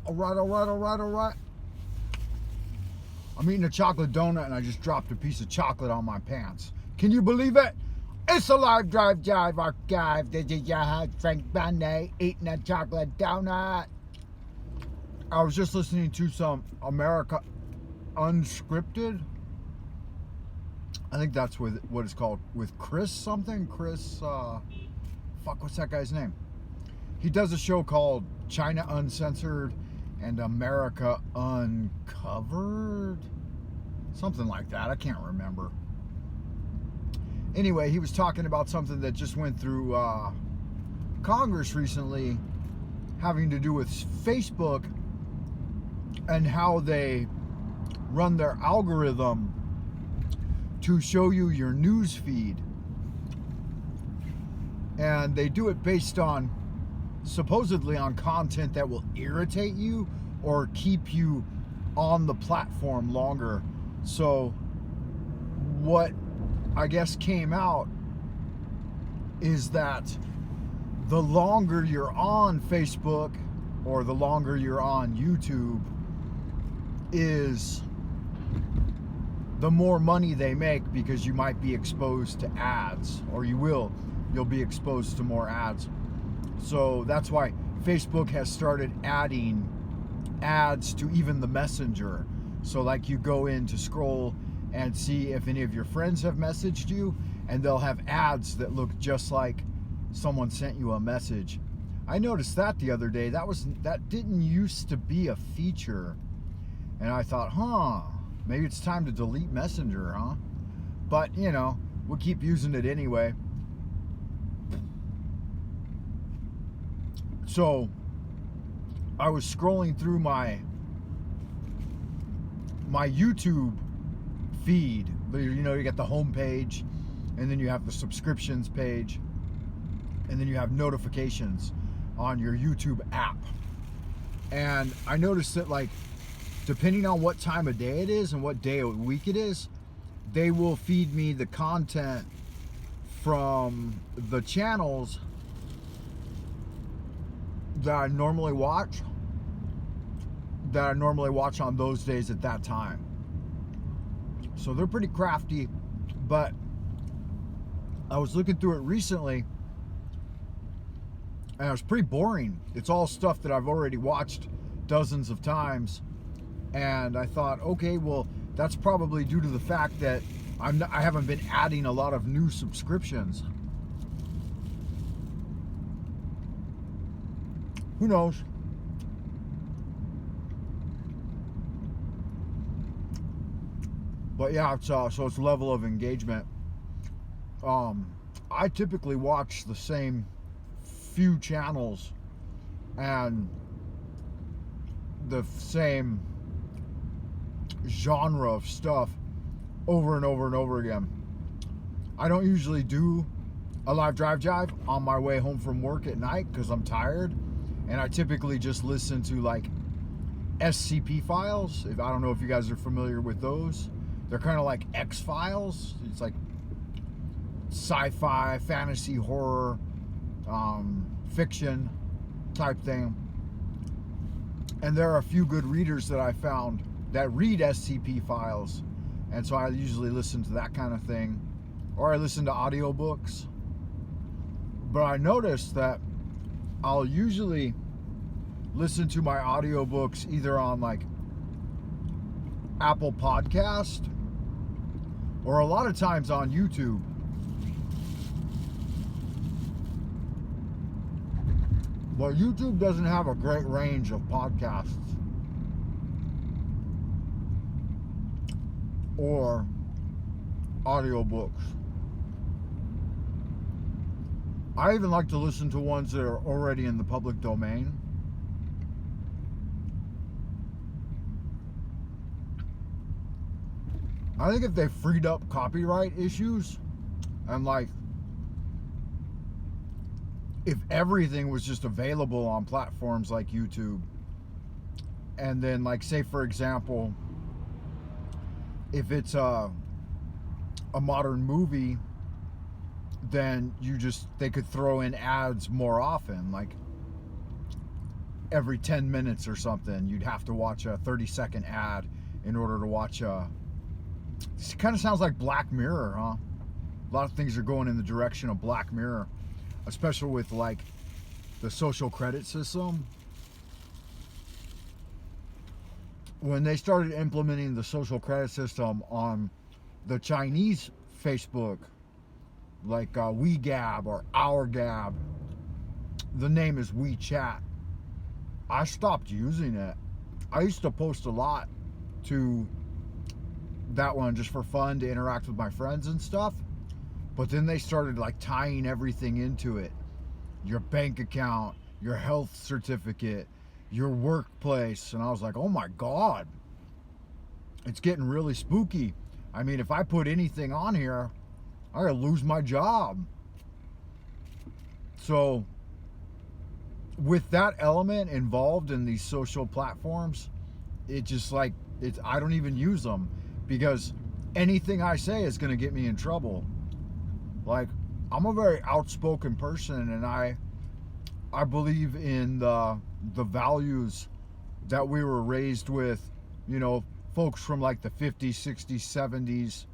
All right. I'm eating a chocolate donut and I just dropped a piece of chocolate on my pants. Can you believe it? It's a live drive jive archive. This is your host, Frank Bundy, eating a chocolate donut. I was just listening to some America Unscripted. I think that's what it's called, with Chris something. What's that guy's name? He does a show called China Uncensored and America Uncovered. Something like that. I can't remember. Anyway, he was talking about something that just went through Congress recently, having to do with Facebook and how they run their algorithm to show you your news feed. And they do it based on, supposedly on content that will irritate you or keep you on the platform longer. So what I guess came out is that the longer you're on Facebook or the longer you're on YouTube is the more money they make, because you might be exposed to ads, or you'll be exposed to more ads. So that's why Facebook has started adding ads to even the Messenger. So like you go in to scroll and see if any of your friends have messaged you, and they'll have ads that look just like someone sent you a message. I noticed that the other day. That didn't used to be a feature. And I thought, maybe it's time to delete Messenger, huh? But, we'll keep using it anyway. So, I was scrolling through my YouTube feed. You get the home page, and then you have the subscriptions page, and then you have notifications on your YouTube app. And I noticed that, depending on what time of day it is and what day of the week it is, they will feed me the content from the channels that I normally watch on those days at that time. So they're pretty crafty, but I was looking through it recently and it was pretty boring. It's all stuff that I've already watched dozens of times. And I thought, okay, well, that's probably due to the fact that I haven't been adding a lot of new subscriptions. Who knows? But yeah, so it's level of engagement. I typically watch the same few channels and the same genre of stuff over and over and over again. I don't usually do a live drive jive on my way home from work at night because I'm tired, and I typically just listen to SCP files. I don't know if you guys are familiar with those. They're kind of like X-Files. It's like sci-fi, fantasy, horror, fiction type thing. And there are a few good readers that I found that read SCP files, and so I usually listen to that kind of thing, or I listen to audiobooks. But I noticed that I'll usually listen to my audiobooks either on Apple Podcast or a lot of times on YouTube. But YouTube doesn't have a great range of podcasts or audiobooks. I even like to listen to ones that are already in the public domain. I think if they freed up copyright issues and if everything was just available on platforms like YouTube, and then say for example, if it's a modern movie, then they could throw in ads more often. every 10 minutes or something. You'd have to watch a 30-second ad in order to watch a... It kind of sounds like Black Mirror, huh? A lot of things are going in the direction of Black Mirror, especially with like the social credit system. When they started implementing the social credit system on the Chinese Facebook, like WeGab or Our Gab, the name is WeChat, I stopped using it. I used to post a lot to that one just for fun, to interact with my friends and stuff. But then they started like tying everything into it. Your bank account, your health certificate, your workplace. And I was like, oh my God, it's getting really spooky. I mean, if I put anything on here, I'm gonna lose my job. So with that element involved in these social platforms, it just like, I don't even use them, because anything I say is gonna get me in trouble. Like, I'm a very outspoken person, and I believe in the values that we were raised with, you know, folks from like the 50s, 60s, 70s,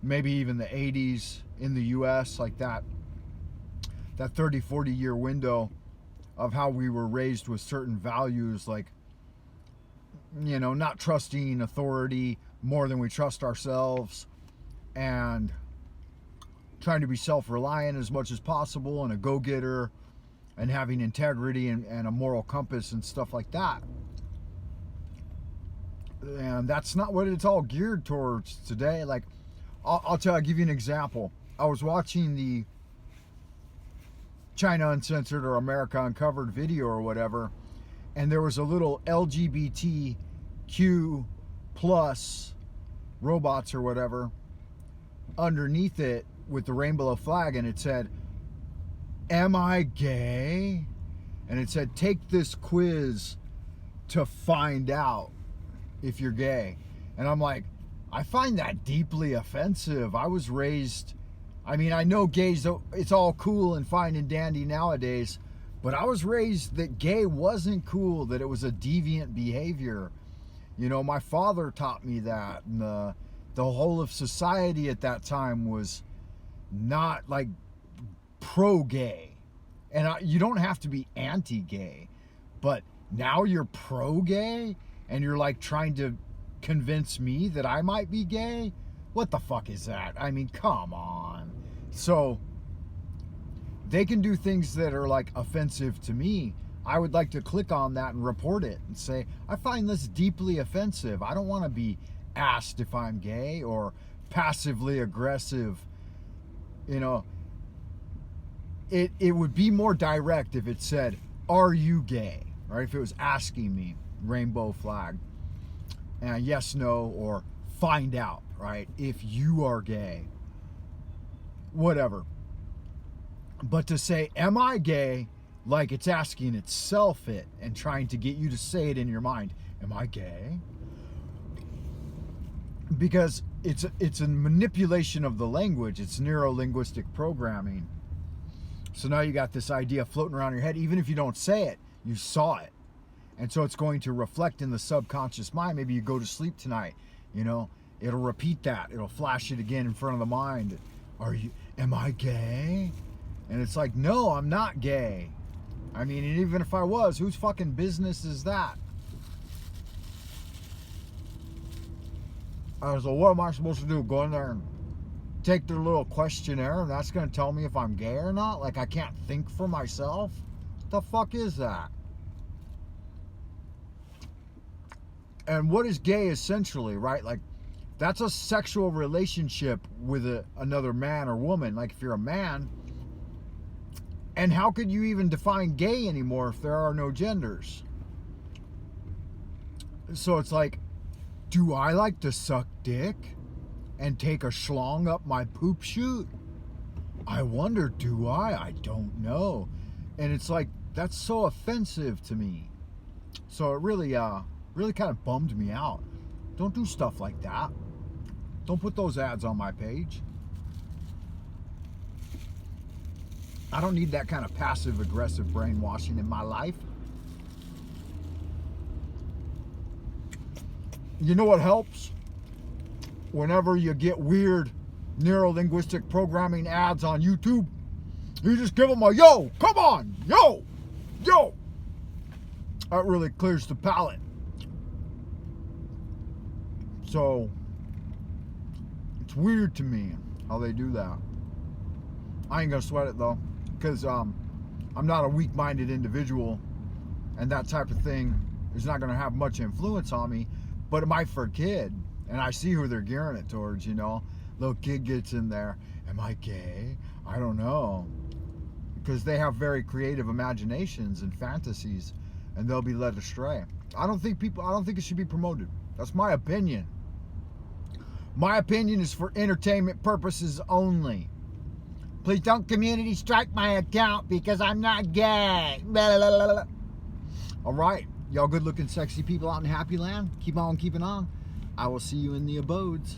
maybe even the 80s in the US, like that 30, 40 year window of how we were raised with certain values, like, you know, not trusting authority more than we trust ourselves, and trying to be self-reliant as much as possible, and a go-getter, and having integrity and a moral compass and stuff like that. And that's not what it's all geared towards today. Like, I'll give you an example. I was watching the China Uncensored or America Uncovered video or whatever, and there was a little LGBTQ plus robots or whatever underneath it with the rainbow flag, and it said, "Am I gay?" And it said, "Take this quiz to find out if you're gay." And I'm like, I find that deeply offensive. I was raised, I mean, I know gays, it's all cool and fine and dandy nowadays, but I was raised that gay wasn't cool, that it was a deviant behavior. You know, my father taught me that, and the whole of society at that time was not like pro-gay. And you don't have to be anti-gay, but now you're pro-gay and you're like trying to convince me that I might be gay? What the fuck is that? I mean, come on. So they can do things that are like offensive to me. I would like to click on that and report it and say, I find this deeply offensive. I don't want to be asked if I'm gay, or passively aggressive. You know, it would be more direct if it said, are you gay? Right? If it was asking me, rainbow flag, and yes, no, or find out, right? If you are gay, whatever. But to say, am I gay? Like it's asking itself it and trying to get you to say it in your mind. Am I gay? Because it's a manipulation of the language. It's neuro-linguistic programming. So now you got this idea floating around your head. Even if you don't say it, you saw it. And so it's going to reflect in the subconscious mind. Maybe you go to sleep tonight, you know, it'll repeat that. It'll flash it again in front of the mind. Am I gay? And it's like, no, I'm not gay. I mean, and even if I was, whose fucking business is that? So what am I supposed to do? Go in there and take their little questionnaire and that's going to tell me if I'm gay or not? Like, I can't think for myself? What the fuck is that? And what is gay essentially, right? Like, that's a sexual relationship with another man or woman. Like, if you're a man, and how could you even define gay anymore if there are no genders? So it's like, do I like to suck dick and take a schlong up my poop chute? I wonder, do I? I don't know. And it's like, that's so offensive to me. So it really kind of bummed me out. Don't do stuff like that. Don't put those ads on my page. I don't need that kind of passive aggressive brainwashing in my life. You know what helps? Whenever you get weird neuro-linguistic programming ads on YouTube, you just give them a yo, come on, yo, yo. That really clears the palate. So it's weird to me how they do that. I ain't gonna sweat it though, because I'm not a weak-minded individual, and that type of thing is not gonna have much influence on me. But it might for a kid, and I see who they're gearing it towards. You know, little kid gets in there. Am I gay? I don't know, because they have very creative imaginations and fantasies, and they'll be led astray. I don't think it should be promoted. That's my opinion. My opinion is for entertainment purposes only. Please don't community strike my account because I'm not gay. Blah, blah, blah, blah. All right, y'all good looking sexy people out in Happy Land, keep on keeping on. I will see you in the abodes.